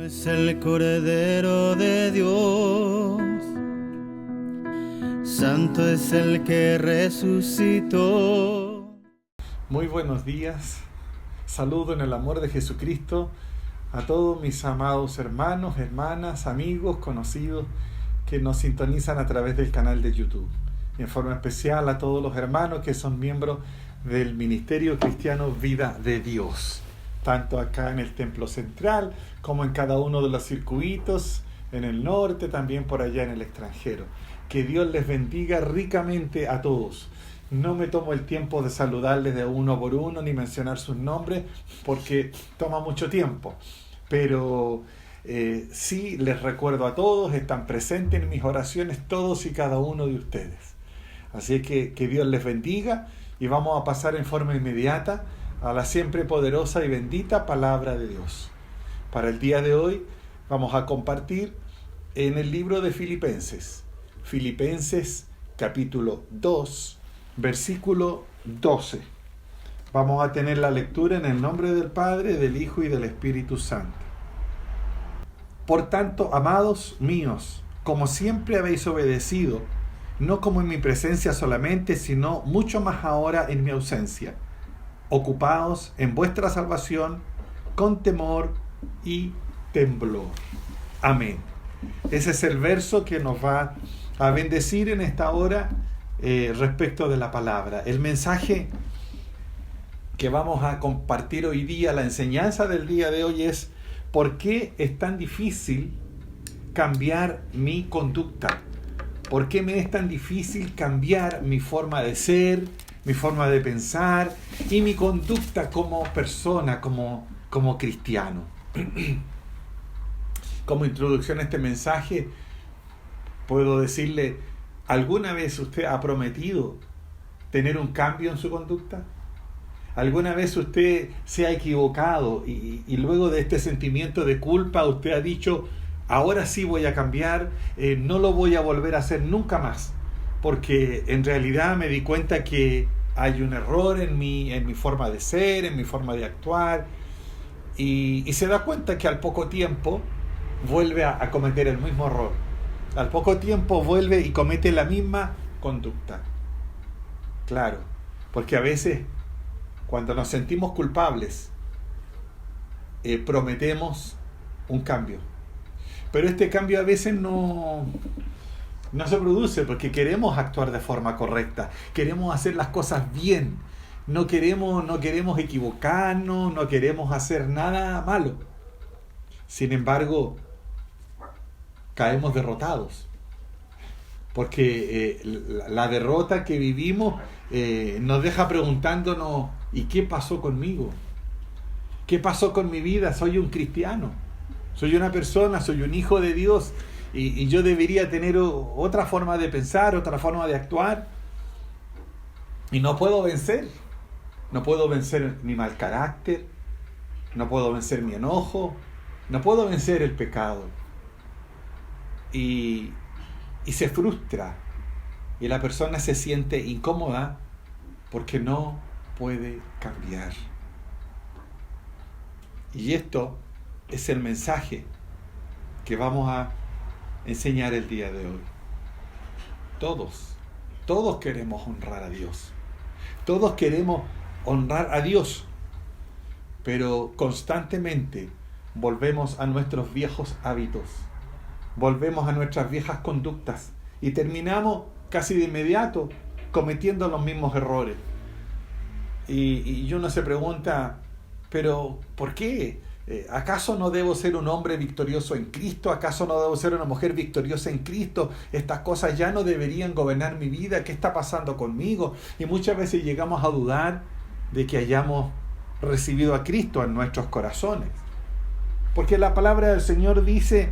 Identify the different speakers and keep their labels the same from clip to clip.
Speaker 1: Es el Cordero de Dios, santo es el que resucitó.
Speaker 2: Muy buenos días, saludo en el amor de Jesucristo a todos mis amados hermanos, hermanas, amigos, conocidos que nos sintonizan a través del canal de YouTube. Y en forma especial a todos los hermanos que son miembros del Ministerio Cristiano Vida de Dios, tanto acá en el Templo Central como en cada uno de los circuitos, en el norte, también por allá en el extranjero. Que Dios les bendiga ricamente a todos. No me tomo el tiempo de saludarles de uno por uno ni mencionar sus nombres porque toma mucho tiempo, pero sí les recuerdo a todos, están presentes en mis oraciones todos y cada uno de ustedes. Así es que Dios les bendiga y vamos a pasar en forma inmediata a la siempre poderosa y bendita palabra de Dios. Para el día de hoy vamos a compartir en el libro de Filipenses capítulo 2, versículo 12. Vamos a tener la lectura en el nombre del Padre, del Hijo y del Espíritu Santo. Por tanto, amados míos, como siempre habéis obedecido, no como en mi presencia solamente, sino mucho más ahora en mi ausencia, ocupaos en vuestra salvación con temor y temblor. Amén. Ese es el verso que nos va a bendecir en esta hora respecto de la palabra. El mensaje que vamos a compartir hoy día, la enseñanza del día de hoy es: ¿por qué es tan difícil cambiar mi conducta? ¿Por qué me es tan difícil cambiar mi forma de ser, mi forma de pensar y mi conducta como persona, como cristiano? Como introducción a este mensaje, puedo decirle: ¿alguna vez usted ha prometido tener un cambio en su conducta? ¿Alguna vez usted se ha equivocado y luego de este sentimiento de culpa usted ha dicho: ahora sí voy a cambiar, no lo voy a volver a hacer nunca más, porque en realidad me di cuenta que hay un error en mi forma de ser, en mi forma de actuar, y se da cuenta que al poco tiempo vuelve a cometer el mismo error? Al poco tiempo vuelve y comete la misma conducta. Claro, porque a veces cuando nos sentimos culpables prometemos un cambio, pero este cambio a veces no se produce porque queremos actuar de forma correcta, queremos hacer las cosas bien, no queremos equivocarnos, no queremos hacer nada malo. Sin embargo, caemos derrotados, porque la derrota que vivimos nos deja preguntándonos: ¿y qué pasó conmigo? ¿Qué pasó con mi vida? Soy un cristiano, soy una persona, soy un hijo de Dios, y yo debería tener otra forma de pensar, otra forma de actuar, y no puedo vencer mi mal carácter, no puedo vencer mi enojo, no puedo vencer el pecado. Y se frustra y la persona se siente incómoda porque no puede cambiar. Y esto es el mensaje que vamos a enseñar el día de hoy. Todos queremos honrar a Dios. Todos queremos honrar a Dios, pero constantemente volvemos a nuestros viejos hábitos. Volvemos a nuestras viejas conductas y terminamos casi de inmediato cometiendo los mismos errores. Y uno se pregunta: ¿pero por qué? ¿Acaso no debo ser un hombre victorioso en Cristo? ¿Acaso no debo ser una mujer victoriosa en Cristo? ¿Estas cosas ya no deberían gobernar mi vida? ¿Qué está pasando conmigo? Y muchas veces llegamos a dudar de que hayamos recibido a Cristo en nuestros corazones. Porque la palabra del Señor dice: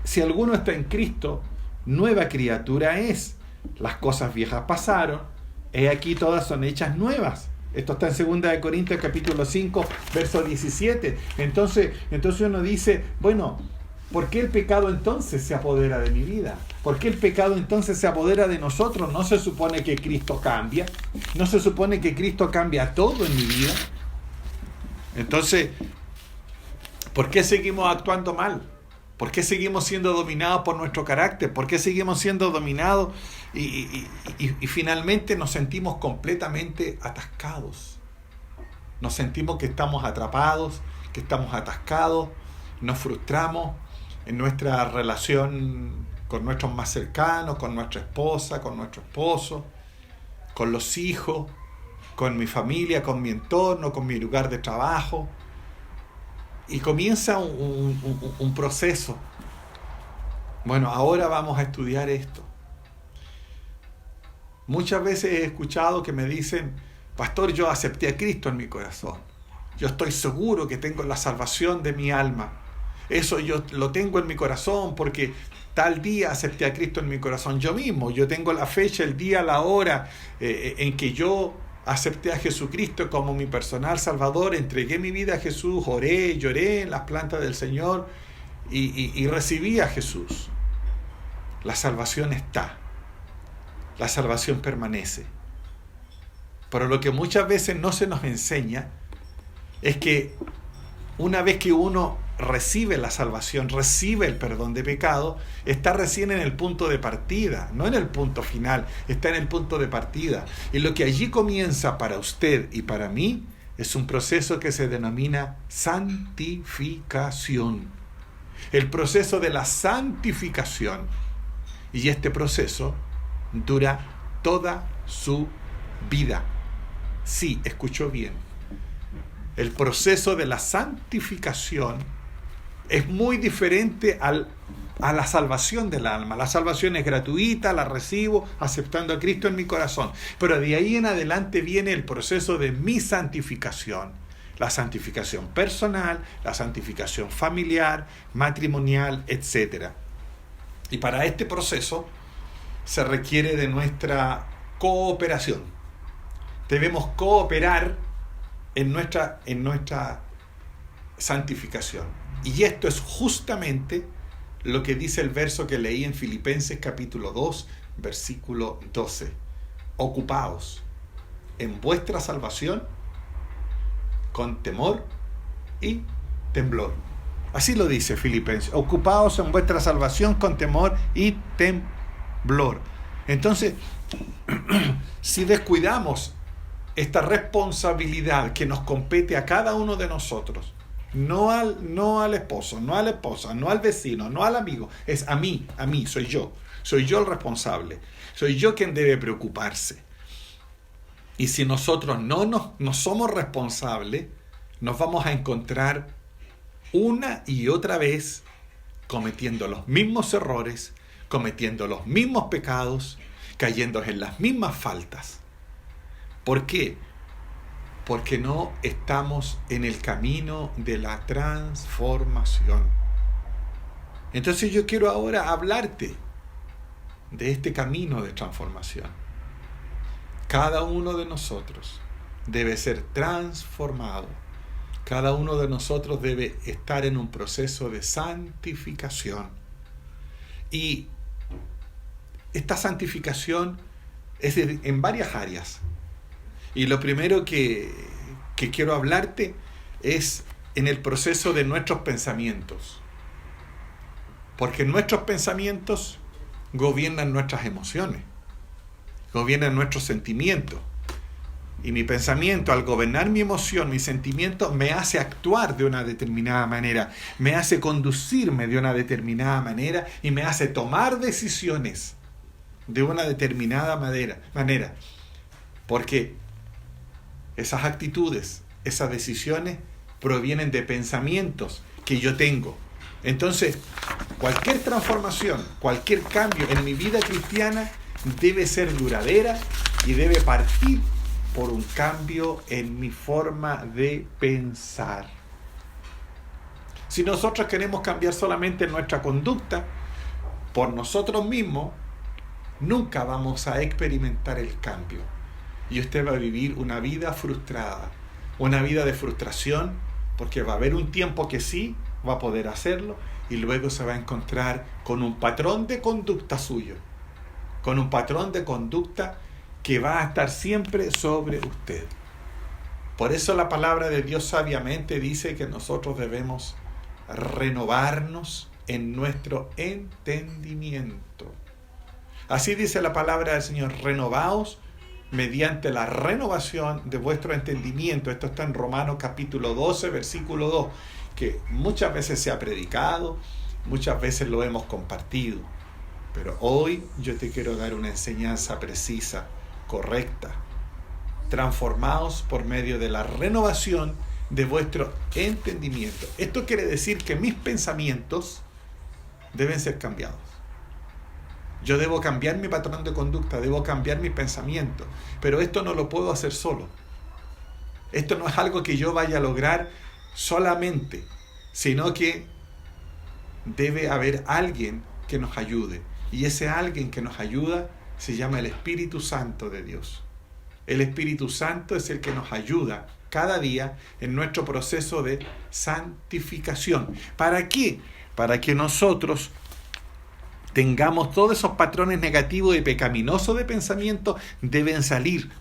Speaker 2: si alguno está en Cristo, nueva criatura es. Las cosas viejas pasaron, he aquí todas son hechas nuevas. Esto está en 2 Corintios capítulo 5, verso 17. Entonces uno dice: bueno, ¿por qué el pecado entonces se apodera de mi vida? ¿Por qué el pecado entonces se apodera de nosotros? ¿No se supone que Cristo cambia? ¿No se supone que Cristo cambia todo en mi vida? Entonces, ¿Por qué seguimos actuando mal? ¿Por qué seguimos siendo dominados por nuestro carácter? ¿Por qué seguimos siendo dominados y finalmente nos sentimos completamente atascados? Nos sentimos que estamos atrapados, que estamos atascados, nos frustramos en nuestra relación con nuestros más cercanos, con nuestra esposa, con nuestro esposo, con los hijos, con mi familia, con mi entorno, con mi lugar de trabajo. Y comienza un proceso. Bueno, ahora vamos a estudiar esto. Muchas veces he escuchado que me dicen: pastor, yo acepté a Cristo en mi corazón. Yo estoy seguro que tengo la salvación de mi alma. Eso yo lo tengo en mi corazón porque tal día acepté a Cristo en mi corazón. Yo mismo, yo tengo la fecha, el día, la hora en que yo acepté a Jesucristo como mi personal Salvador, entregué mi vida a Jesús, oré, lloré en las plantas del Señor y recibí a Jesús. La salvación está, la salvación permanece. Pero lo que muchas veces no se nos enseña es que una vez que uno recibe la salvación, recibe el perdón de pecado, está recién en el punto de partida, no en el punto final, está en el punto de partida. Y lo que allí comienza para usted y para mí es un proceso que se denomina santificación. El proceso de la santificación. Y este proceso dura toda su vida. Sí, escuchó bien. El proceso de la santificación es muy diferente a la salvación del alma. La salvación es gratuita, la recibo aceptando a Cristo en mi corazón. Pero de ahí en adelante viene el proceso de mi santificación. La santificación personal, la santificación familiar, matrimonial, etc. Y para este proceso se requiere de nuestra cooperación. Debemos cooperar en nuestra santificación. Y esto es justamente lo que dice el verso que leí en Filipenses capítulo 2, versículo 12. Ocupaos en vuestra salvación con temor y temblor. Así lo dice Filipenses. Ocupaos en vuestra salvación con temor y temblor. Entonces, si descuidamos esta responsabilidad que nos compete a cada uno de nosotros, no al esposo, no a la esposa, no al vecino, no al amigo, es a mí, soy yo el responsable, soy yo quien debe preocuparse. Y si nosotros no somos responsables, nos vamos a encontrar una y otra vez cometiendo los mismos errores, cometiendo los mismos pecados, cayendo en las mismas faltas. ¿Por qué? Porque no estamos en el camino de la transformación. Entonces yo quiero ahora hablarte de este camino de transformación. Cada uno de nosotros debe ser transformado. Cada uno de nosotros debe estar en un proceso de santificación. Y esta santificación es en varias áreas. Y lo primero que quiero hablarte es en el proceso de nuestros pensamientos. Porque nuestros pensamientos gobiernan nuestras emociones, gobiernan nuestros sentimientos. Y mi pensamiento, al gobernar mi emoción, mi sentimiento, me hace actuar de una determinada manera, me hace conducirme de una determinada manera y me hace tomar decisiones de una determinada manera. Porque esas actitudes, esas decisiones provienen de pensamientos que yo tengo. Entonces, cualquier transformación, cualquier cambio en mi vida cristiana debe ser duradera y debe partir por un cambio en mi forma de pensar. Si nosotros queremos cambiar solamente nuestra conducta por nosotros mismos, nunca vamos a experimentar el cambio. Y usted va a vivir una vida frustrada, una vida de frustración, porque va a haber un tiempo que sí va a poder hacerlo y luego se va a encontrar con un patrón de conducta suyo, con un patrón de conducta que va a estar siempre sobre usted. Por eso la palabra de Dios sabiamente dice que nosotros debemos renovarnos en nuestro entendimiento. Así dice la palabra del Señor, renovaos mediante la renovación de vuestro entendimiento. Esto está en Romanos capítulo 12, versículo 2, que muchas veces se ha predicado, muchas veces lo hemos compartido. Pero hoy yo te quiero dar una enseñanza precisa, correcta. Transformaos por medio de la renovación de vuestro entendimiento. Esto quiere decir que mis pensamientos deben ser cambiados. Yo debo cambiar mi patrón de conducta, debo cambiar mis pensamientos, pero esto no lo puedo hacer solo. Esto no es algo que yo vaya a lograr solamente, sino que debe haber alguien que nos ayude. Y ese alguien que nos ayuda se llama el Espíritu Santo de Dios. El Espíritu Santo es el que nos ayuda cada día en nuestro proceso de santificación. ¿Para qué? Para que nosotros tengamos todos esos patrones negativos y pecaminosos de pensamiento, deben salir.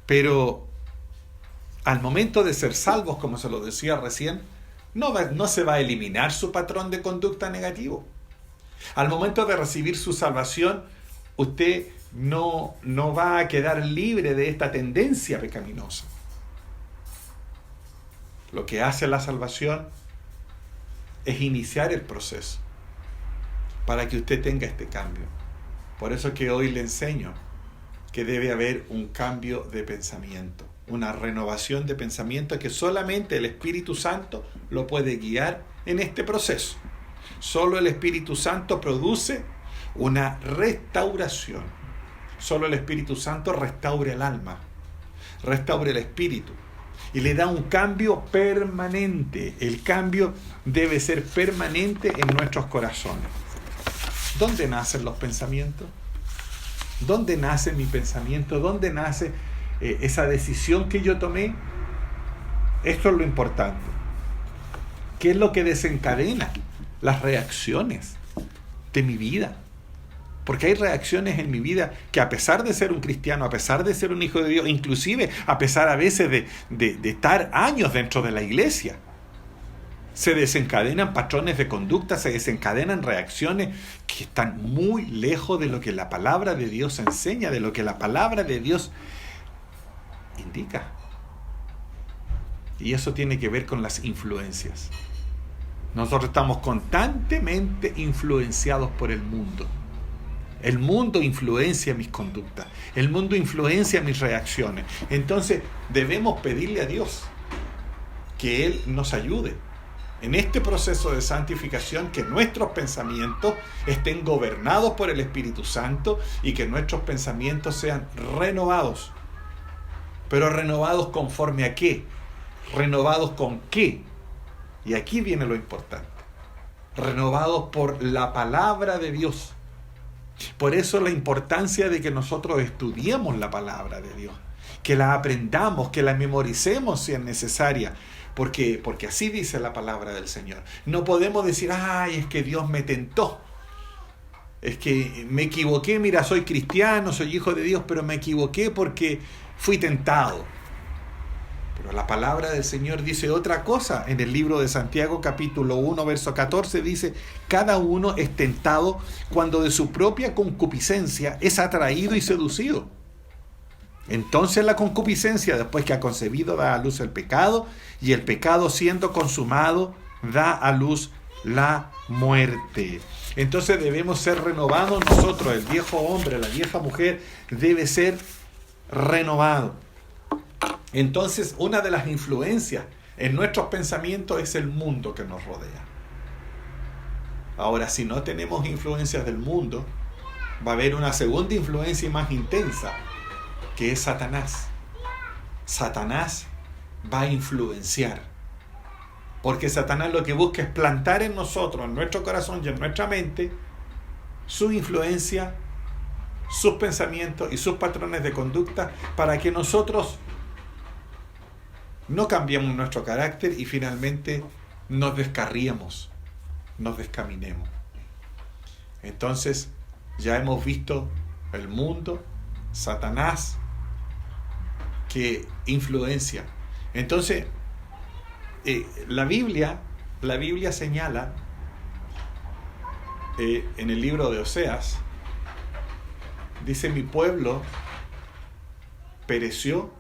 Speaker 2: Pero al momento de ser salvos, como se lo decía recién, no se va a eliminar su patrón de conducta negativo. Al momento de recibir su salvación, usted no va a quedar libre de esta tendencia pecaminosa. Lo que hace la salvación es iniciar el proceso para que usted tenga este cambio. Por eso que hoy le enseño que debe haber un cambio de pensamiento, una renovación de pensamiento que solamente el Espíritu Santo lo puede guiar en este proceso. Solo el Espíritu Santo produce una restauración. Solo el Espíritu Santo restaura el alma, restaura el espíritu y le da un cambio permanente. El cambio debe ser permanente en nuestros corazones. ¿Dónde nacen los pensamientos? ¿Dónde nace mi pensamiento? ¿Dónde nace esa decisión que yo tomé? Esto es lo importante. ¿Qué es lo que desencadena las reacciones de mi vida? Porque hay reacciones en mi vida que, a pesar de ser un cristiano, a pesar de ser un hijo de Dios, inclusive a pesar a veces de estar años dentro de la iglesia, se desencadenan patrones de conducta, se desencadenan reacciones que están muy lejos de lo que la palabra de Dios enseña, de lo que la palabra de Dios indica. Y eso tiene que ver con las influencias. Nosotros estamos constantemente influenciados por el mundo. El mundo influencia mis conductas. El mundo influencia mis reacciones. Entonces debemos pedirle a Dios que Él nos ayude en este proceso de santificación, que nuestros pensamientos estén gobernados por el Espíritu Santo y que nuestros pensamientos sean renovados. Pero renovados conforme a qué? ¿Renovados con qué? Y aquí viene lo importante. Renovados por la palabra de Dios. Por eso la importancia de que nosotros estudiemos la palabra de Dios, que la aprendamos, que la memoricemos si es necesaria, porque así dice la palabra del Señor. No podemos decir, ay, es que Dios me tentó, es que me equivoqué, mira, soy cristiano, soy hijo de Dios, pero me equivoqué porque fui tentado. Pero la palabra del Señor dice otra cosa. En el libro de Santiago capítulo 1 verso 14 dice: cada uno es tentado cuando de su propia concupiscencia es atraído y seducido. Entonces la concupiscencia, después que ha concebido, da a luz el pecado, y el pecado, siendo consumado, da a luz la muerte. Entonces debemos ser renovados nosotros. El viejo hombre, la vieja mujer debe ser renovado. Entonces, una de las influencias en nuestros pensamientos es el mundo que nos rodea. Ahora, si no tenemos influencias del mundo, va a haber una segunda influencia más intensa, que es Satanás. Satanás va a influenciar. Porque Satanás lo que busca es plantar en nosotros, en nuestro corazón y en nuestra mente, su influencia, sus pensamientos y sus patrones de conducta, para que nosotros no cambiemos nuestro carácter y finalmente nos descarriemos, nos descaminemos. Entonces, ya hemos visto el mundo, Satanás, que influencia. Entonces, la Biblia La Biblia señala en el libro de Oseas, dice: mi pueblo pereció,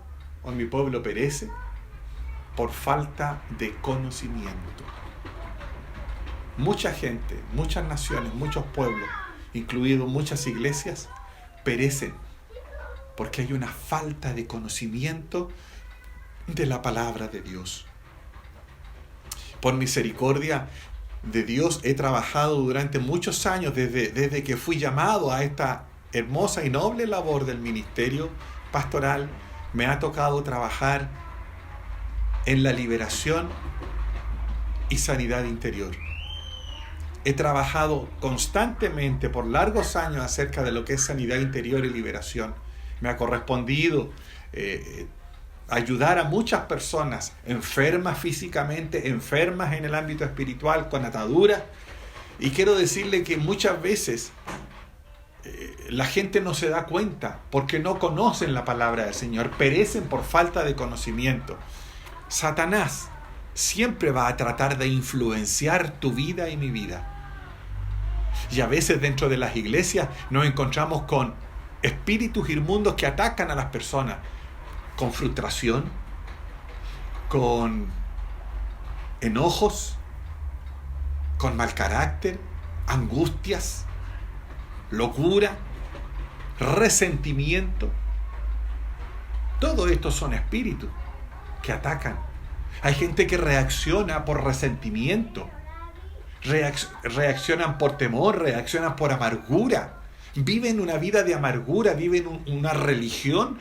Speaker 2: o mi pueblo perece por falta de conocimiento. Mucha gente, muchas naciones, muchos pueblos, incluidos muchas iglesias, perecen porque hay una falta de conocimiento de la palabra de Dios. Por misericordia de Dios he trabajado durante muchos años, desde que fui llamado a esta hermosa y noble labor del ministerio pastoral. Me ha tocado trabajar en la liberación y sanidad interior. He trabajado constantemente por largos años acerca de lo que es sanidad interior y liberación. Me ha correspondido ayudar a muchas personas enfermas físicamente, enfermas en el ámbito espiritual, con ataduras. Y quiero decirle que muchas veces la gente no se da cuenta porque no conocen la palabra del Señor, perecen por falta de conocimiento. Satanás siempre va a tratar de influenciar tu vida y mi vida. Y a veces dentro de las iglesias nos encontramos con espíritus inmundos que atacan a las personas con frustración, con enojos, con mal carácter, angustias, locura, resentimiento. Todo esto son espíritus que atacan. Hay gente que reacciona por resentimiento, reaccionan por temor, reaccionan por amargura. Viven una vida de amargura, viven una religión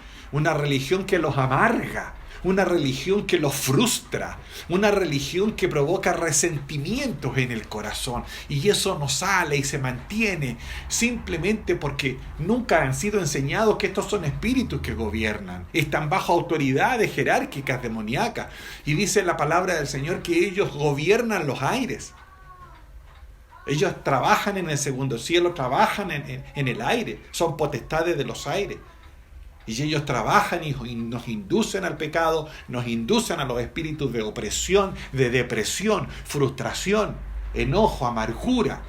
Speaker 2: que los amarga, una religión que los frustra, una religión que provoca resentimientos en el corazón. Y eso no sale y se mantiene simplemente porque nunca han sido enseñados que estos son espíritus que gobiernan. Están bajo autoridades jerárquicas demoníacas. Y dice la palabra del Señor que ellos gobiernan los aires. Ellos trabajan en el segundo cielo, trabajan en el aire, son potestades de los aires. Y ellos trabajan y nos inducen al pecado, nos inducen a los espíritus de opresión, de depresión, frustración, enojo, amargura,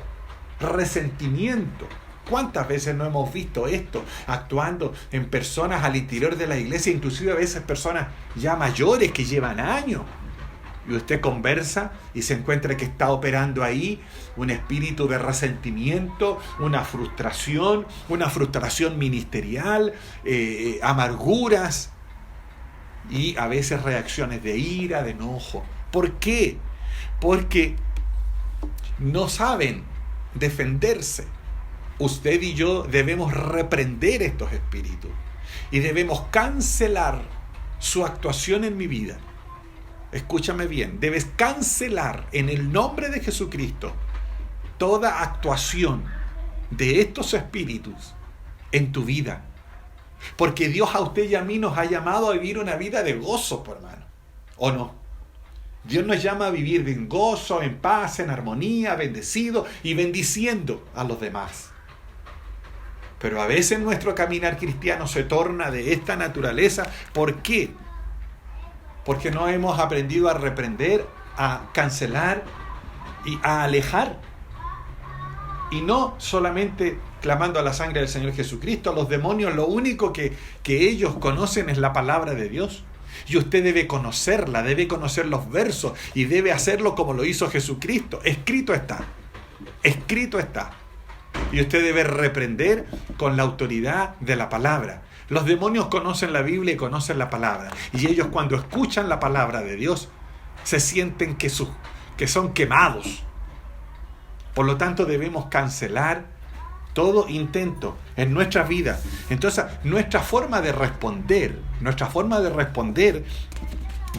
Speaker 2: resentimiento. ¿Cuántas veces no hemos visto esto actuando en personas al interior de la iglesia, inclusive a veces personas ya mayores que llevan años? Y usted conversa y se encuentra que está operando ahí un espíritu de resentimiento, una frustración ministerial, amarguras y a veces reacciones de ira, de enojo. ¿Por qué? Porque no saben defenderse. Usted y yo debemos reprender estos espíritus y debemos cancelar su actuación en mi vida. Escúchame bien, debes cancelar en el nombre de Jesucristo toda actuación de estos espíritus en tu vida. Porque Dios a usted y a mí nos ha llamado a vivir una vida de gozo, por hermano. ¿O no? Dios nos llama a vivir en gozo, en paz, en armonía, bendecido y bendiciendo a los demás. Pero a veces nuestro caminar cristiano se torna de esta naturaleza. ¿Por qué? Porque no hemos aprendido a reprender, a cancelar y a alejar. Y no solamente clamando a la sangre del Señor Jesucristo. Los demonios lo único que ellos conocen es la palabra de Dios. Y usted debe conocerla, debe conocer los versos y debe hacerlo como lo hizo Jesucristo. Escrito está. Escrito está. Y usted debe reprender con la autoridad de la palabra. Los demonios conocen la Biblia y conocen la palabra. Y ellos cuando escuchan la palabra de Dios se sienten que son quemados. Por lo tanto debemos cancelar todo intento en nuestras vidas. Entonces nuestra forma de responder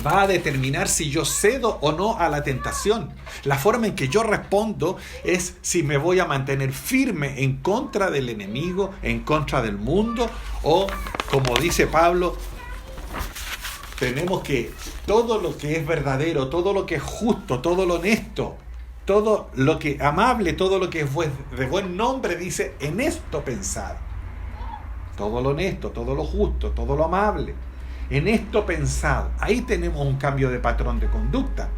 Speaker 2: va a determinar si yo cedo o no a la tentación. La forma en que yo respondo es si me voy a mantener firme en contra del enemigo, en contra del mundo, o como dice Pablo, tenemos que todo lo que es verdadero, todo lo que es justo, todo lo honesto, todo lo que es amable, todo lo que es de buen nombre, dice, en esto pensar. Todo lo honesto, todo lo justo, todo lo amable. En esto pensad. Ahí tenemos un cambio de patrón de conducta.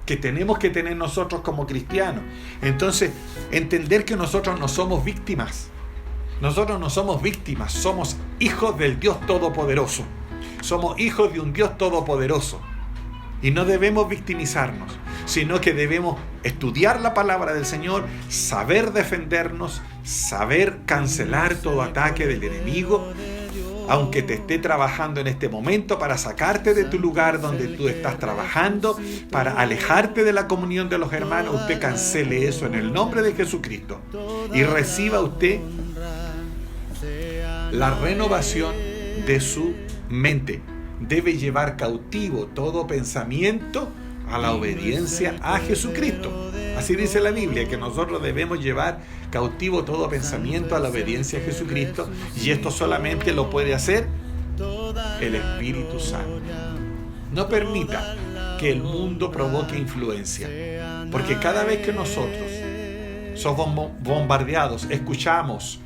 Speaker 2: que tenemos que tener nosotros como cristianos. Entonces, entender que nosotros no somos víctimas. Nosotros no somos víctimas, somos hijos del Dios Todopoderoso. Somos hijos de un Dios Todopoderoso. Y no debemos victimizarnos, sino que debemos estudiar la palabra del Señor, saber defendernos, saber cancelar todo ataque del enemigo, aunque te esté trabajando en este momento para sacarte de tu lugar donde tú estás trabajando, para alejarte de la comunión de los hermanos. Usted cancele eso en el nombre de Jesucristo y reciba usted la renovación de su mente. Debe llevar cautivo todo pensamiento a la obediencia a Jesucristo. Así dice la Biblia, que nosotros debemos llevar cautivo todo pensamiento a la obediencia a Jesucristo, y esto solamente lo puede hacer el Espíritu Santo. No permita que el mundo provoque influencia, porque cada vez que nosotros somos bombardeados, escuchamos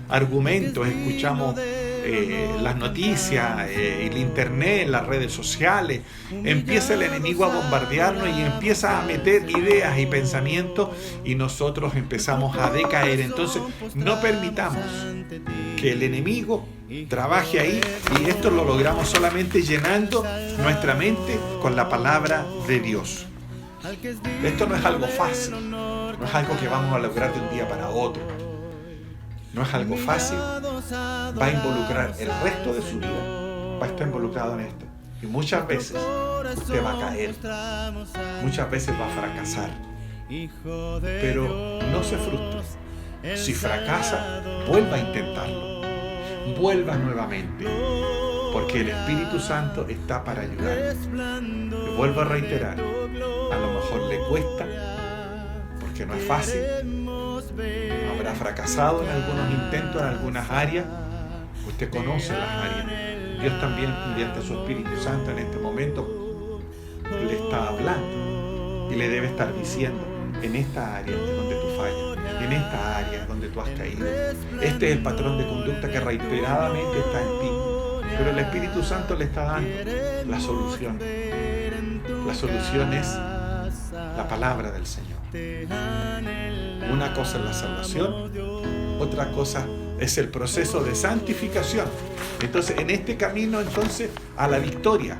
Speaker 2: argumentos, escuchamos las noticias, el internet, las redes sociales, empieza el enemigo a bombardearnos y empieza a meter ideas y pensamientos, y nosotros empezamos a decaer. Entonces no permitamos que el enemigo trabaje ahí, y esto lo logramos solamente llenando nuestra mente con la palabra de Dios. Esto no es algo fácil, no es algo que vamos a lograr de un día para otro. No es algo fácil, va a involucrar el resto de su vida, va a estar involucrado en esto. Y muchas veces usted va a caer, muchas veces va a fracasar. Pero no se frustre. Si fracasa, vuelva a intentarlo, vuelva nuevamente, porque el Espíritu Santo está para ayudarle. Le vuelvo a reiterar, a lo mejor le cuesta, porque no es fácil. Habrá fracasado en algunos intentos, en algunas áreas. Usted conoce las áreas. Dios también, mediante su Espíritu Santo, en este momento le está hablando y le debe estar diciendo: en esta área es donde tú fallas, en esta área es donde tú has caído. Este es el patrón de conducta que reiteradamente está en ti, pero el Espíritu Santo le está dando la solución. La solución es la palabra del Señor. Una cosa es la salvación, otra cosa es el proceso de santificación. Entonces, en este camino, entonces, a la victoria,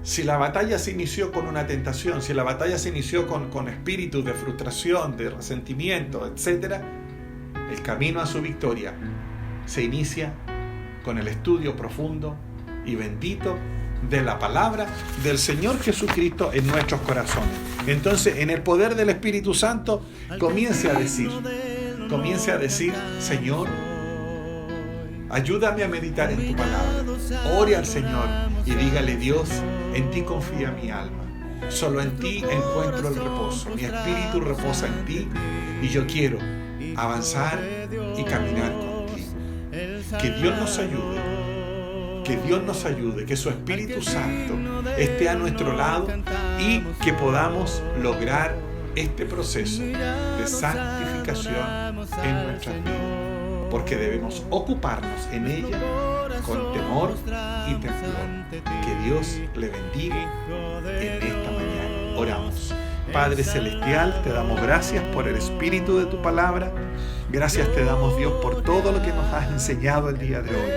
Speaker 2: si la batalla se inició con una tentación, si la batalla se inició con espíritus de frustración, de resentimiento, etc., el camino a su victoria se inicia con el estudio profundo y bendito de la palabra del Señor Jesucristo en nuestros corazones. Entonces, en el poder del Espíritu Santo, comience a decir: Señor, ayúdame a meditar en tu palabra. Ore al Señor y dígale: Dios, en ti confía mi alma. Solo en ti encuentro el reposo. Mi espíritu reposa en ti y yo quiero avanzar y caminar contigo. Que Dios nos ayude. Que Dios nos ayude, que su Espíritu Santo esté a nuestro lado y que podamos lograr este proceso de santificación en nuestras vidas, porque debemos ocuparnos en ella con temor y temblor. Que Dios le bendiga en esta mañana. Oramos. Padre Celestial, te damos gracias por el espíritu de tu palabra. Gracias te damos, Dios, por todo lo que nos has enseñado el día de hoy.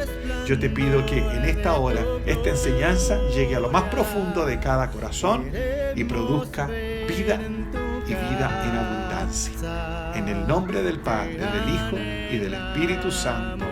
Speaker 2: Yo te pido que en esta hora esta enseñanza llegue a lo más profundo de cada corazón y produzca vida y vida en abundancia. En el nombre del Padre, del Hijo y del Espíritu Santo.